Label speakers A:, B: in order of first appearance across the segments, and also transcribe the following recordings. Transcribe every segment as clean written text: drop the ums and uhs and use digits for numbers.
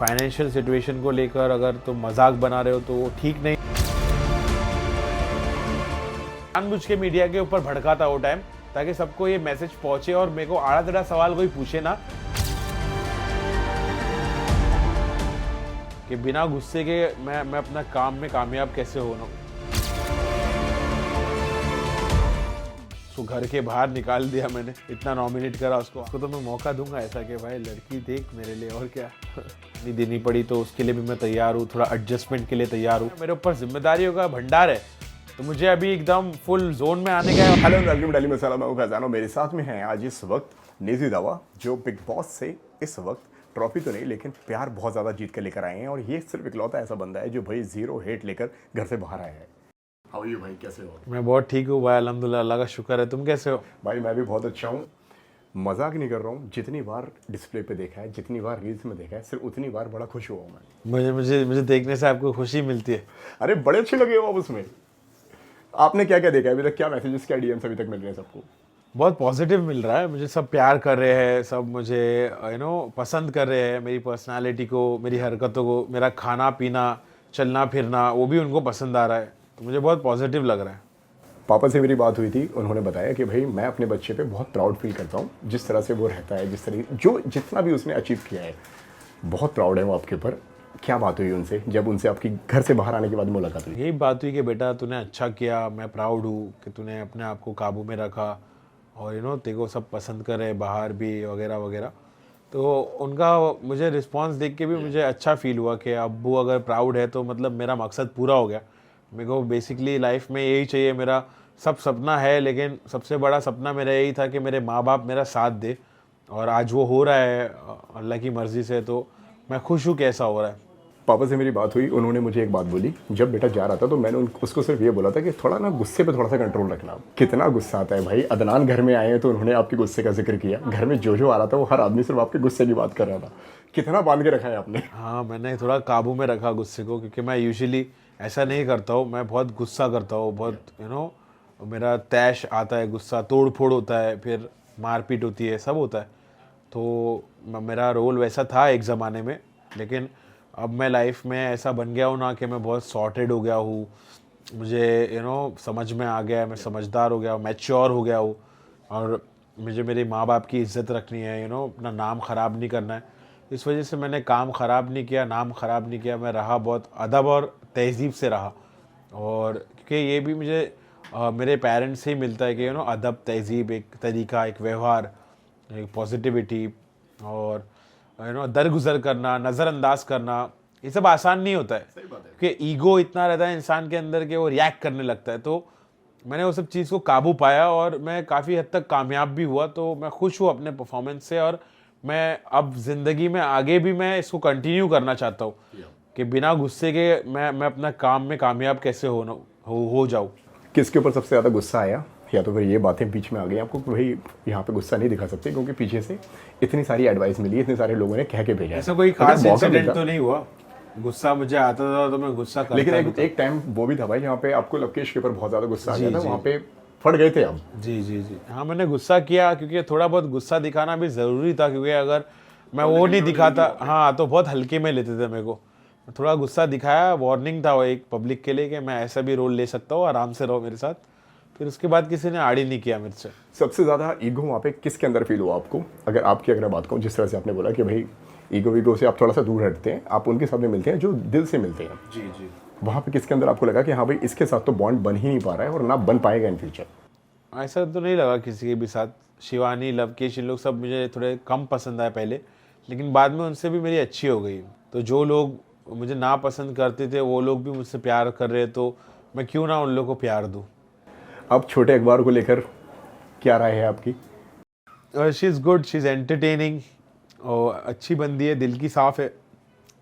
A: Financial situation को लेकर अगर तुम मजाक बना रहे हो तो वो ठीक नहीं। जानबूझ के मीडिया के ऊपर भड़का था वो टाइम, ताकि सबको ये मैसेज पहुंचे और मेरे को आड़ा टेढ़ा सवाल कोई पूछे ना कि बिना गुस्से के मैं अपना काम में कामयाब कैसे हो ना। उसको घर के बाहर निकाल दिया मैंने, इतना नॉमिनेट करा उसको तो मैं मौका दूंगा ऐसा कि भाई लड़की देख मेरे लिए, और क्या नहीं देनी पड़ी तो उसके लिए भी मैं तैयार हूँ, थोड़ा एडजस्टमेंट के लिए तैयार हूँ। मेरे ऊपर जिम्मेदारियों का भंडार है तो मुझे अभी एकदम फुल जोन में आने का है।
B: हेलो वेलकम दिल्ली मसाला, मैं हूं फैजान और मेरे साथ में है आज इस वक्त नेजी दावा, जो बिग बॉस से इस वक्त ट्रॉफी तो नहीं लेकिन प्यार बहुत ज़्यादा जीत कर लेकर आए हैं। और ये सिर्फ इकलौता ऐसा बंदा है जो भाई 0 हेट लेकर घर से बाहर आया है। हाउ आर यू भाई, कैसे हो?
A: मैं बहुत ठीक हूँ भाई, अल्हम्दुलिल्लाह, अल्लाह का शुक्र है। तुम कैसे हो?
B: भाई मैं भी बहुत अच्छा हूँ, मजाक नहीं कर रहा हूँ। जितनी बार डिस्प्ले पे देखा है, जितनी बार रील्स में देखा है, सिर्फ उतनी बार बड़ा खुश हुआ हूँ मैं।
A: मुझे देखने से आपको खुशी मिलती है?
B: अरे बड़े अच्छे लगे हो आप उसमें। आपने क्या क्या देखा है अभी तक? क्या मैसेजेस, क्या डीएम्स अभी तक मिल रहे हैं सबको?
A: बहुत पॉजिटिव मिल रहा है मुझे, सब प्यार कर रहे हैं, सब मुझे पसंद कर रहे हैं, मेरी पर्सनालिटी को, मेरी हरकतों को, मेरा खाना पीना, चलना फिरना, वो भी उनको पसंद आ रहा है, तो मुझे बहुत पॉजिटिव लग रहा है।
B: पापा से मेरी बात हुई थी, उन्होंने बताया कि भाई मैं अपने बच्चे पे बहुत प्राउड फील करता हूँ, जिस तरह से वो रहता है, जिस तरह जितना भी उसने अचीव किया है, बहुत प्राउड है वो आपके ऊपर। क्या बात हुई उनसे जब उनसे आपकी घर से बाहर आने के बाद मुलाकात हुई?
A: यही बात हुई कि बेटा तूने अच्छा किया, मैं प्राउड हूँ कि तूने अपने आप को काबू में रखा और तेरे को सब पसंद करे बाहर भी वगैरह वगैरह। तो उनका मुझे रिस्पांस देख के भी मुझे अच्छा फील हुआ कि अब्बू अगर प्राउड है तो मतलब मेरा मकसद पूरा हो गया। मेरे को बेसिकली लाइफ में यही चाहिए, मेरा सब सपना है लेकिन सबसे बड़ा सपना मेरा यही था कि मेरे माँ बाप मेरा साथ दे, और आज वो हो रहा है अल्लाह की मर्ज़ी से, तो मैं खुश हूँ कैसा हो रहा है।
B: पापा से मेरी बात हुई, उन्होंने मुझे एक बात बोली, जब बेटा जा रहा था तो मैंने उसको सिर्फ ये बोला था कि थोड़ा ना गुस्से पे थोड़ा सा कंट्रोल रखना। कितना गुस्सा आता है भाई। अदनान घर में आए हैं तो उन्होंने आपके गुस्से का जिक्र किया। घर में जो आ रहा था वो हर आदमी सिर्फ आपके गुस्से की बात कर रहा था। कितना बांध के रखा है आपने?
A: हाँ, मैंने थोड़ा काबू में रखा गुस्से को, क्योंकि मैं यूजुअली ऐसा नहीं करता हूँ, मैं बहुत गुस्सा करता हूँ, बहुत मेरा तैश आता है, गुस्सा तोड़ फोड़ होता है, फिर मारपीट होती है, सब होता है। तो मेरा रोल वैसा था एक ज़माने में, लेकिन अब मैं लाइफ में ऐसा बन गया हूँ ना कि मैं बहुत सॉर्टेड हो गया हूँ, मुझे समझ में आ गया है, मैं समझदार हो गया हूँ, मैच्योर हो गया हूँ, और मुझे मेरे माँ बाप की इज़्ज़त रखनी है, अपना नाम ख़राब नहीं करना है। इस वजह से मैंने काम ख़राब नहीं किया, नाम ख़राब नहीं किया, मैं रहा बहुत अदब और तहज़ीब से रहा। और क्योंकि ये भी मुझे मेरे पेरेंट्स से ही मिलता है कि अदब, तहज़ीब, एक तरीका, एक व्यवहार, एक पॉजिटिविटी, और दरगुजर करना, नज़रअंदाज करना, ये सब आसान नहीं होता है।
B: सही बात है।
A: कि ईगो इतना रहता है इंसान के अंदर कि वो रिएक्ट करने लगता है। तो मैंने वो सब चीज़ को काबू पाया और मैं काफ़ी हद तक कामयाब भी हुआ। तो मैं खुश हूँ अपने परफॉर्मेंस से, और मैं अब ज़िंदगी में आगे भी मैं इसको कंटिन्यू करना चाहता हूँ कि बिना गुस्से के मैं अपना काम में कामयाब कैसे हो जाऊँ।
B: किसके ऊपर सबसे ज़्यादा गुस्सा आया, या तो फिर ये बातें बीच में आ गई आपको कि भाई यहाँ पे गुस्सा नहीं दिखा सकते क्योंकि पीछे से इतनी सारी एडवाइस मिली, इतने सारे लोगों ने कह के भेजा है?
A: ऐसा कोई खास इंसिडेंट तो नहीं हुआ, गुस्सा मुझे आता था तो मैं गुस्सा करता।
B: लेकिन एक टाइम वो भी था भाई जहाँ पे आपको लवकेश के ऊपर बहुत ज़्यादा गुस्सा आ गया था, वहाँ पे फट गए थे आप।
A: जी जी जी हाँ, मैंने गुस्सा किया क्योंकि थोड़ा बहुत गुस्सा दिखाना भी ज़रूरी था, क्योंकि अगर मैं वो नहीं दिखाता हाँ तो बहुत हल्के में लेते थे मेरे को। थोड़ा गुस्सा दिखाया, वार्निंग था वो एक पब्लिक के लिए कि मैं ऐसा भी रोल ले सकता हूँ, आराम से रहो मेरे साथ। फिर उसके बाद किसी ने आड़ी नहीं किया मेरे से।
B: सबसे ज़्यादा ईगो वहाँ पे किसके अंदर फील हुआ आपको? अगर बात कहूँ, जिस तरह से आपने बोला कि भाई ईगो से आप थोड़ा सा दूर हटते हैं, आप उनके साथ में मिलते हैं जो दिल से मिलते हैं।
A: जी जी।
B: वहाँ पे किसके अंदर आपको लगा कि हाँ भाई इसके साथ तो बॉन्ड बन ही नहीं पा रहा है और ना बन पाएगा इन फ्यूचर?
A: ऐसा तो नहीं लगा किसी के भी साथ। शिवानी, लवकेश, इन लोग सब मुझे थोड़े कम पसंद आए पहले, लेकिन बाद में उनसे भी मेरी अच्छी हो गई। तो जो लोग मुझे ना पसंद करते थे वो लोग भी मुझसे प्यार कर रहे, तो मैं क्यों ना उन लोगों को प्यार दूँ।
B: अब छोटे अखबार को लेकर क्या राय है आपकी?
A: She is good, she is entertaining, और अच्छी बंदी है, दिल की साफ़ है।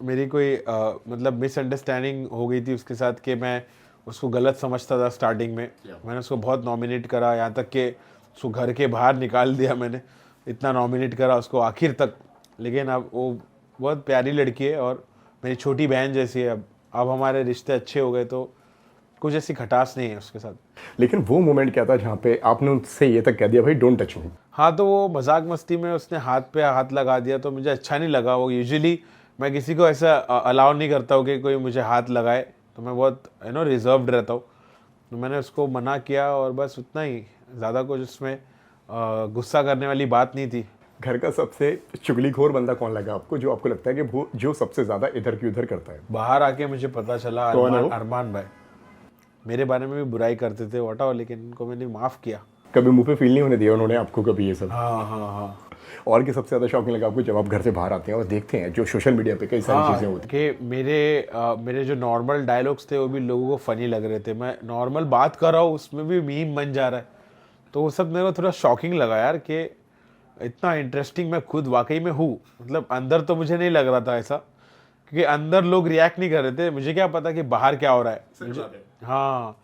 A: मेरी कोई मतलब मिसअंडरस्टैंडिंग हो गई थी उसके साथ कि मैं उसको गलत समझता था स्टार्टिंग में। मैंने उसको बहुत नॉमिनेट करा, यहाँ तक कि उसको घर के बाहर निकाल दिया मैंने, इतना नॉमिनेट करा उसको आखिर तक। लेकिन अब वो बहुत प्यारी लड़की है और मेरी छोटी बहन जैसी है। अब हमारे रिश्ते अच्छे हो गए, तो कुछ ऐसी खटास नहीं है उसके साथ।
B: लेकिन वो मोमेंट क्या था जहाँ पे आपने उससे ये तक कह दिया भाई डोंट टच मी?
A: हाँ, तो वो मजाक मस्ती में उसने हाथ पे हाथ लगा दिया, तो मुझे अच्छा नहीं लगा। वो यूजुअली मैं किसी को ऐसा अलाउ नहीं करता हूँ कि कोई मुझे हाथ लगाए, तो मैं बहुत रिजर्व्ड रहता हूँ। तो मैंने उसको मना किया और बस उतना ही, ज़्यादा कुछ उसमें गुस्सा करने वाली बात नहीं थी।
B: घर का सबसे चुगलीखोर बंदा कौन लगा आपको, जो आपको लगता है कि वो जो सबसे ज़्यादा इधर की उधर करता है?
A: बाहर आके मुझे पता चला
B: कौन है वो?
A: अरमान भाई मेरे बारे में भी बुराई करते थे वटाओ, लेकिन उनको मैंने माफ़ किया।
B: कभी मुंह पे फील नहीं होने दिया उन्होंने आपको कभी ये सब?
A: हाँ हाँ हाँ
B: और कि सबसे ज़्यादा शॉकिंग लगा आपको जब आप घर से बाहर आते हैं और देखते हैं जो सोशल मीडिया पे कई सारी चीज़ें होती
A: कि मेरे जो नॉर्मल डायलॉग्स थे वो भी लोगों को फनी लग रहे थे। मैं नॉर्मल बात कर रहा हूँ उसमें भी मीम बन जा रहा है, तो वो सब मेरे को थोड़ा शॉकिंग लगा यार कि इतना इंटरेस्टिंग मैं खुद वाकई में हूँ। मतलब अंदर तो मुझे नहीं लग रहा था ऐसा, क्योंकि अंदर लोग रिएक्ट नहीं कर रहे थे, मुझे क्या पता कि बाहर क्या हो रहा है। मुझे हाँ,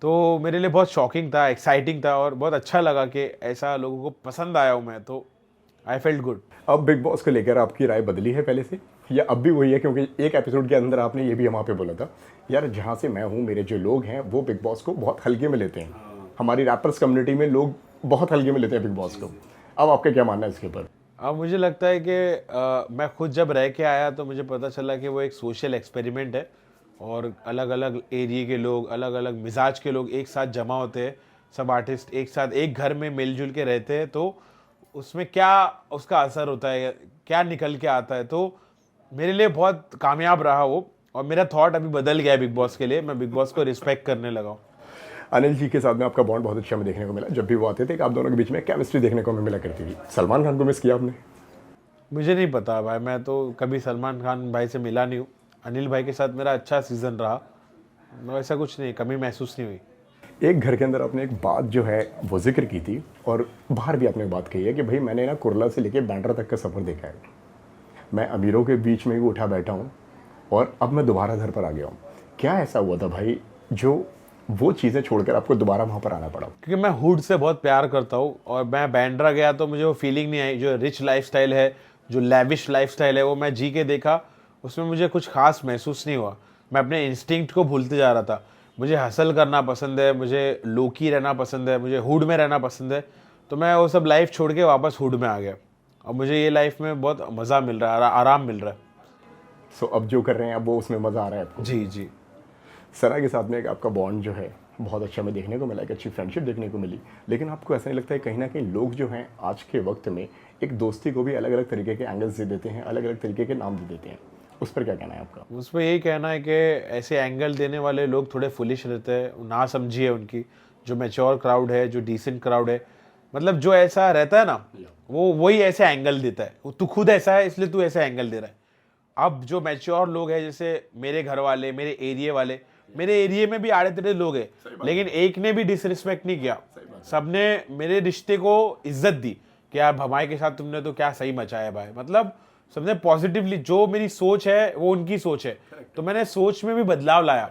A: तो मेरे लिए बहुत शॉकिंग था, एक्साइटिंग था और बहुत अच्छा लगा कि ऐसा लोगों को पसंद आया हूँ मैं, तो आई फेल्ट गुड।
B: अब बिग बॉस को लेकर आपकी राय बदली है पहले से, या अब भी वही है? क्योंकि एक एपिसोड के अंदर आपने ये भी वहाँ पे बोला था, यार जहाँ से मैं हूँ मेरे जो लोग हैं वो बिग बॉस को बहुत हल्के में लेते हैं। हमारी रैपर्स कम्युनिटी में लोग बहुत हल्के में लेते हैं बिग बॉस को। अब आपका क्या मानना है इसके ऊपर?
A: अब मुझे लगता है कि मैं खुद जब रह के आया तो मुझे पता चला कि वो एक सोशल एक्सपेरिमेंट है और अलग अलग एरिया के लोग, अलग अलग मिजाज के लोग एक साथ जमा होते हैं। सब आर्टिस्ट एक साथ एक घर में मिलजुल के रहते हैं, तो उसमें क्या उसका असर होता है, क्या निकल के आता है। तो मेरे लिए बहुत कामयाब रहा वो, और मेरा थॉट अभी बदल गया है बिग बॉस के लिए। मैं बिग बॉस को रिस्पेक्ट करने लगा हूँ।
B: अनिल जी के साथ में आपका बॉन्ड बहुत अच्छा में देखने को मिला। जब भी वो आते थे कि आप दोनों के बीच में केमिस्ट्री देखने को हमें मिला करती थी। सलमान खान को मिस किया आपने?
A: मुझे नहीं पता भाई, मैं तो कभी सलमान खान भाई से मिला नहीं हूँ। अनिल भाई के साथ मेरा अच्छा सीजन रहा, ऐसा कुछ नहीं, कमी महसूस नहीं हुई।
B: एक घर के अंदर आपने एक बात जो है वो जिक्र की थी, और बाहर भी आपने बात कही है कि भाई मैंने ना कुर्ला से लेके बैंड्रा तक का सफ़र देखा है। मैं अमीरों के बीच में ही उठा बैठा हूँ और अब मैं दोबारा घर पर आ गया हूँ। क्या ऐसा हुआ था भाई जो वो चीज़ें छोड़कर आपको दोबारा वहाँ पर आना पड़ा?
A: क्योंकि मैं हुड से बहुत प्यार करता हूँ, और मैं बैंड्रा गया तो मुझे वो फीलिंग नहीं आई। जो रिच लाइफस्टाइल है, जो लेविश लाइफस्टाइल है, वो मैं जी के देखा, उसमें मुझे कुछ खास महसूस नहीं हुआ। मैं अपने इंस्टिंक्ट को भूलते जा रहा था। मुझे हसल करना पसंद है, मुझे लोकी रहना पसंद है, मुझे हुड में रहना पसंद है। तो मैं वो सब लाइफ छोड़ के वापस हुड में आ गया, और मुझे ये लाइफ में बहुत मज़ा मिल रहा है, आराम मिल रहा है।
B: सो अब जो कर रहे हैं अब वो उसमें मज़ा आ रहा है आपको?
A: जी जी।
B: सना के साथ में एक आपका बॉन्ड जो है बहुत अच्छा में देखने को मिला, एक अच्छी फ्रेंडशिप देखने को मिली। लेकिन आपको ऐसा नहीं लगता है कहीं ना कहीं लोग जो हैं आज के वक्त में एक दोस्ती को भी अलग अलग तरीके के एंगल्स दे देते हैं, अलग अलग तरीके के नाम दे देते हैं? उस पर क्या कहना है आपका?
A: उस पर यही कहना है कि ऐसे एंगल देने वाले लोग थोड़े फुलिश रहते हैं, ना समझिए उनकी। जो मैच्योर क्राउड है, जो डिसेंट क्राउड है, मतलब जो ऐसा रहता है ना, वो वही ऐसे एंगल देता है। तू खुद ऐसा है इसलिए तू ऐसे एंगल दे रहा है। अब जो मैच्योर लोग हैं, जैसे मेरे घर वाले, मेरे एरिया वाले, मेरे एरिया में भी आड़े तेड़े लोग हैं, लेकिन एक ने भी डिसरिस्पेक्ट नहीं किया। सबने मेरे रिश्ते को इज्जत दी कि यार भमाई के साथ तुमने तो क्या सही मचाया भाई। मतलब सबने पॉजिटिवली, जो मेरी सोच है वो उनकी सोच है, तो मैंने सोच में भी बदलाव लाया।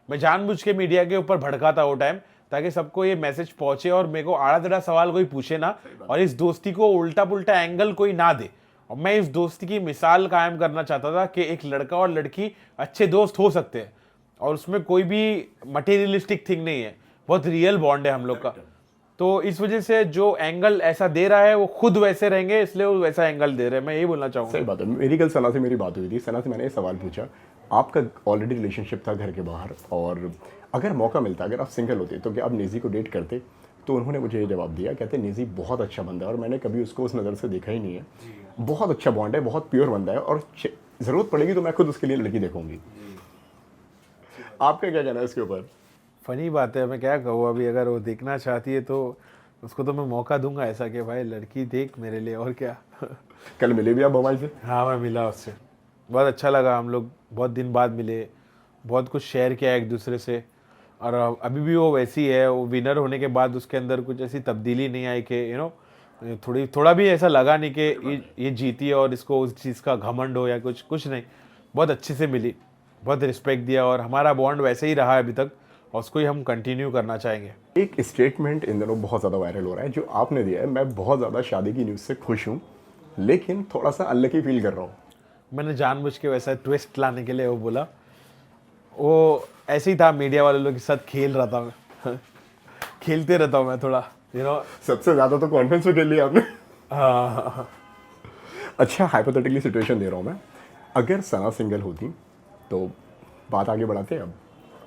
A: मैं जानबूझ के मीडिया के ऊपर भड़का था वो टाइम, ताकि सबको ये मैसेज पहुंचे और मेरे को आड़ा टेढ़ा सवाल कोई पूछे ना, और इस दोस्ती को उल्टा पुल्टा एंगल कोई ना दे। और मैं इस दोस्ती की मिसाल कायम करना चाहता था कि एक लड़का और लड़की अच्छे दोस्त हो सकते हैं, और उसमें कोई भी मटेरियलिस्टिक थिंग नहीं है, बहुत रियल बॉन्ड है हम लोग का। तो इस वजह से जो एंगल ऐसा दे रहा है वो खुद वैसे रहेंगे, इसलिए वो वैसा एंगल दे रहे हैं। मैं यही बोलना चाहूँगा।
B: सही बात है। मेरी कल सना से मेरी बात हुई थी। सना से मैंने ये सवाल पूछा, आपका ऑलरेडी रिलेशनशिप था घर के बाहर, और अगर मौका मिलता, अगर आप सिंगल होते तो क्या आप निजी को डेट करते? तो उन्होंने मुझे ये जवाब दिया, कहते निजी बहुत अच्छा बंदा है और मैंने कभी उसको उस नज़र से देखा ही नहीं है। बहुत अच्छा बॉन्ड है, बहुत प्योर बंदा है, और ज़रूरत पड़ेगी तो मैं खुद उसके लिए लड़की देखूंगी। आपका क्या कहना है इसके ऊपर?
A: फनी बात है, मैं क्या कहूँ अभी। अगर वो देखना चाहती है तो उसको तो मैं मौका दूंगा ऐसा कि भाई लड़की देख मेरे लिए, और क्या।
B: कल मिले भी आप बमाई से?
A: हाँ, मैं मिला उससे, बहुत अच्छा लगा। हम लोग बहुत दिन बाद मिले, बहुत कुछ शेयर किया एक दूसरे से, और अभी भी वो वैसी है। वो विनर होने के बाद उसके अंदर कुछ ऐसी तब्दीली नहीं आई कि थोड़ा भी ऐसा लगा नहीं कि ये जीती है और इसको उस चीज़ का घमंड हो या कुछ नहीं। बहुत अच्छे से मिली, बहुत रिस्पेक्ट दिया, और हमारा बॉन्ड वैसे ही रहा है अभी तक, और उसको ही हम कंटिन्यू करना चाहेंगे।
B: एक स्टेटमेंट इन दिनों बहुत ज़्यादा वायरल हो रहा है जो आपने दिया है। मैं बहुत ज़्यादा शादी की न्यूज़ से खुश हूँ, लेकिन थोड़ा सा अनलकी फील कर रहा हूँ।
A: मैंने जानबूझ के वैसा ट्विस्ट लाने के लिए वो बोला। वो ऐसे ही था, मीडिया वाले लोग के साथ खेल रहा था मैं। खेलते रहता हूँ मैं थोड़ा,
B: सबसे ज़्यादा तो कॉन्फिडेंस में खेल लिया आपने।
A: हाँ।
B: अच्छा, हाइपोथेटिकली सिचुएशन दे रहा हूँ मैं। अगर सना सिंगल होती तो बात आगे बढ़ाते अब,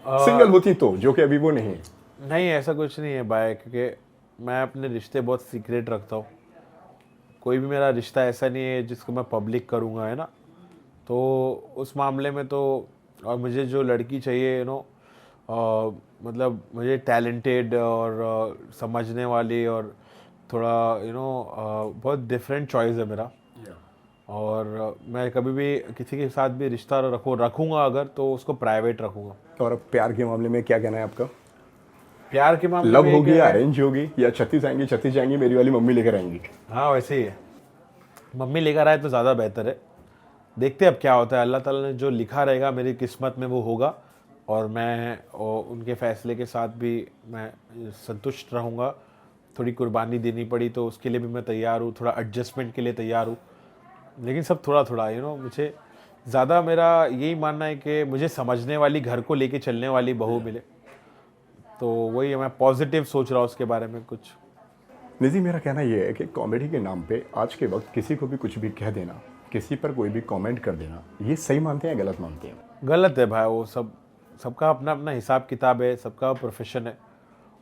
B: सिंगल होती तो, जो कि अभी वो नहीं है।
A: नहीं, ऐसा कुछ नहीं है भाई, क्योंकि मैं अपने रिश्ते बहुत सीक्रेट रखता हूँ। कोई भी मेरा रिश्ता ऐसा नहीं है जिसको मैं पब्लिक करूँगा, है ना। तो उस मामले में तो, और मुझे जो लड़की चाहिए मतलब मुझे टैलेंटेड और समझने वाली और थोड़ा बहुत डिफरेंट चॉइस है मेरा। और मैं कभी भी किसी के साथ भी रिश्ता रखूँगा अगर, तो उसको प्राइवेट रखूँगा।
B: और अब प्यार के मामले में क्या कहना है आपका?
A: प्यार के मामले
B: लव
A: में
B: होगी
A: क्या
B: या
A: है?
B: अरेंज होगी, या छत्तीस जाएंगी मेरी वाली मम्मी लेकर आएंगी?
A: हाँ, वैसे ही है। मम्मी लेकर आए तो ज़्यादा बेहतर है। देखते अब क्या होता है। अल्लाह ताला ने जो लिखा रहेगा मेरी किस्मत में वो होगा, और मैं उनके फ़ैसले के साथ भी मैं संतुष्ट रहूँगा। थोड़ी कुर्बानी देनी पड़ी तो उसके लिए भी मैं तैयार हूँ, थोड़ा एडजस्टमेंट के लिए तैयार हूँ। लेकिन सब थोड़ा थोड़ा मुझे ज़्यादा मेरा यही मानना है कि मुझे समझने वाली, घर को लेके चलने वाली बहू मिले, तो वही मैं पॉजिटिव सोच रहा हूँ उसके बारे में कुछ।
B: निजी, मेरा कहना यह है कि कॉमेडी के नाम पे आज के वक्त किसी को भी कुछ भी कह देना, किसी पर कोई भी कमेंट कर देना, ये सही मानते हैं या गलत मानते हैं?
A: गलत है भाई, वो सबका अपना अपना हिसाब किताब है, सबका प्रोफेशन है।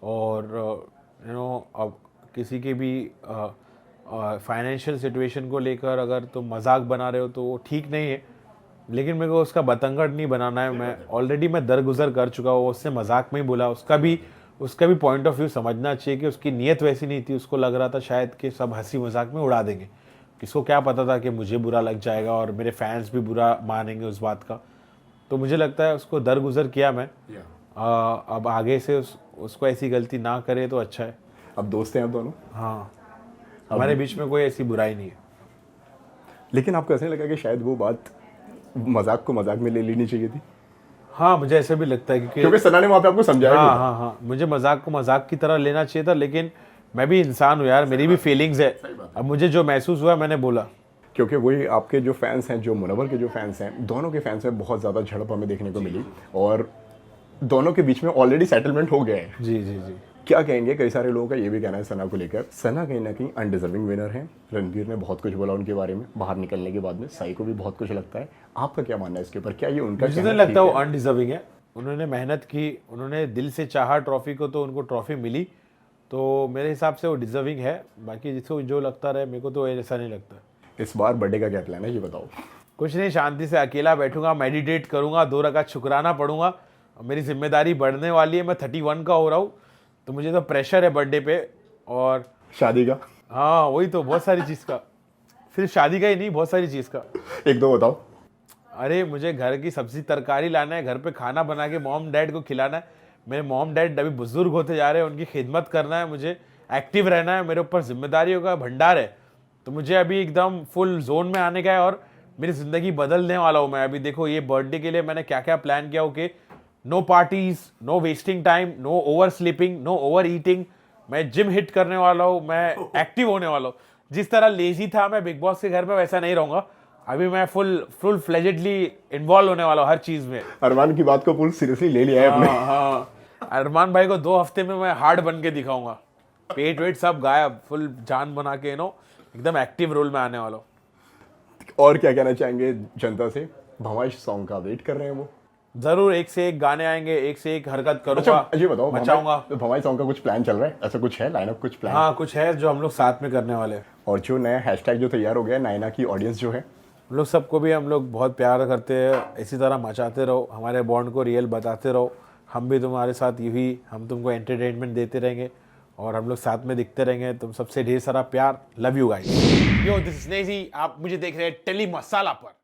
A: और अब किसी के भी फाइनेंशियल सिचुएशन को लेकर अगर तुम मजाक बना रहे हो तो वो ठीक नहीं है। लेकिन मेरे को उसका बतंगड़ नहीं बनाना है। मैं दरगुजर कर चुका हूँ। उससे मजाक में ही बोला, उसका भी पॉइंट ऑफ व्यू समझना चाहिए कि उसकी नीयत वैसी नहीं थी। उसको लग रहा था शायद कि सब हंसी मजाक में उड़ा देंगे। किसको क्या पता था कि मुझे बुरा लग जाएगा और मेरे फैंस भी बुरा मानेंगे उस बात का। तो मुझे लगता है उसको दरगुजर किया मैं। अब आगे से उसको ऐसी गलती ना करे तो अच्छा है।
B: अब दोस्त हैं आप दोनों?
A: हाँ, हमारे बीच में कोई ऐसी बुराई नहीं है।
B: लेकिन आपको ऐसा नहीं लगा कि शायद वो बात मजाक को मजाक में ले लेनी चाहिए थी?
A: हाँ, मुझे ऐसा भी लगता है
B: क्योंकि सना ने वहाँ पे आपको समझाया भी था।
A: हाँ, मुझे मजाक को मजाक की तरह लेना चाहिए था, लेकिन मैं भी इंसान हूँ यार, मेरी भी फीलिंग्स है। अब मुझे जो महसूस हुआ मैंने बोला।
B: क्योंकि वही आपके जो फैंस हैं, जो मुनव्वर के जो फैंस हैं, दोनों के फैंस में बहुत ज़्यादा झड़प हमें देखने को मिली, और दोनों के बीच में ऑलरेडी सेटलमेंट हो गया है।
A: जी जी जी।
B: क्या कहेंगे? कई सारे लोगों का ये भी कहना है सना को लेकर, सना कहीं ना कहीं अनडिजर्विंग विनर है। रणबीर ने बहुत कुछ बोला उनके बारे में बाहर निकलने के बाद में, साई को भी बहुत कुछ लगता है। आपका क्या मानना है इसके ऊपर? क्या ये उनका
A: मुझे नहीं लगता वो अनडिजर्विंग है। उन्होंने मेहनत की, उन्होंने दिल से चाहा ट्रॉफी को, तो उनको ट्रॉफी मिली। तो मेरे हिसाब से वो डिजर्विंग है। बाकी जिसको जो लगता रहे, मेरे को तो ऐसा नहीं लगता।
B: इस बार बर्थडे का क्या प्लान है ये बताओ?
A: कुछ नहीं, शांति से अकेला बैठूंगा, मेडिटेट करूंगा, 2 रकात शुक्राना पढ़ूंगा। मेरी जिम्मेदारी बढ़ने वाली है। मैं 31 का हो रहा हूँ, तो मुझे तो प्रेशर है बर्थडे पे। और
B: शादी का?
A: हाँ, वही तो, बहुत सारी चीज़ का। सिर्फ शादी का ही नहीं, बहुत सारी चीज़ का।
B: एक दो बताओ।
A: अरे, मुझे घर की सब्जी तरकारी लाना है, घर पे खाना बना के मॉम डैड को खिलाना है। मेरे मॉम डैड अभी बुजुर्ग होते जा रहे हैं, उनकी खिदमत करना है, मुझे एक्टिव रहना है। मेरे ऊपर जिम्मेदारियों का भंडार है, तो मुझे अभी एकदम फुल जोन में आने का है और मेरी ज़िंदगी बदलने वाला हूँ मैं। अभी देखो, ये बर्थडे के लिए मैंने क्या क्या प्लान किया हो कि no parties, no wasting time, no over sleeping, no over eating. मैं जिम हिट करने वाला हूँ, मैं एक्टिव होने वाला हूँ। जिस तरह लेजी था मैं बिग बॉस के घर में, वैसा नहीं रहूँगा। अभी मैं फुल फ्लेजेडली इन्वॉल्व होने वाला हूँ हर चीज़ में।
B: अरमान की बात को फुल सीरियसली ले लिया है आपने।
A: हाँ, अरमान भाई को 2 हफ्ते में मैं हार्ड बन के दिखाऊंगा। पेट वेट सब गायब, फुल जान बना के एकदम एक्टिव रोल में आने वाला हूँ।
B: और क्या कहना चाहेंगे जनता से? भवाइश सॉन्ग का वेट कर रहे हैं वो?
A: जरूर, एक से एक गाने आएंगे, एक से एक हरकत करूंगा।
B: अच्छा ये बताओ,
A: मचाऊंगा।
B: भवाइश सॉन्ग का कुछ प्लान चल रहा है? ऐसा कुछ है लाइनअप, कुछ प्लान?
A: हाँ, कुछ है जो हम लोग साथ में करने वाले हैं।
B: और जो नया हैशटैग जो तैयार हो गया है, नायना की ऑडियंस जो है,
A: हम लोग सबको भी हम लोग बहुत प्यार करते हैं। इसी तरह मचाते रहो, हमारे बॉन्ड को रियल बताते रहो। हम भी तुम्हारे साथ यही, हम तुमको एंटरटेनमेंट देते रहेंगे और हम लोग साथ में दिखते रहेंगे। तुम सबसे ढेर सारा प्यार। Love you guys. Yo, this is Naezy. आप मुझे देख रहे हैं टेली मसाला पर।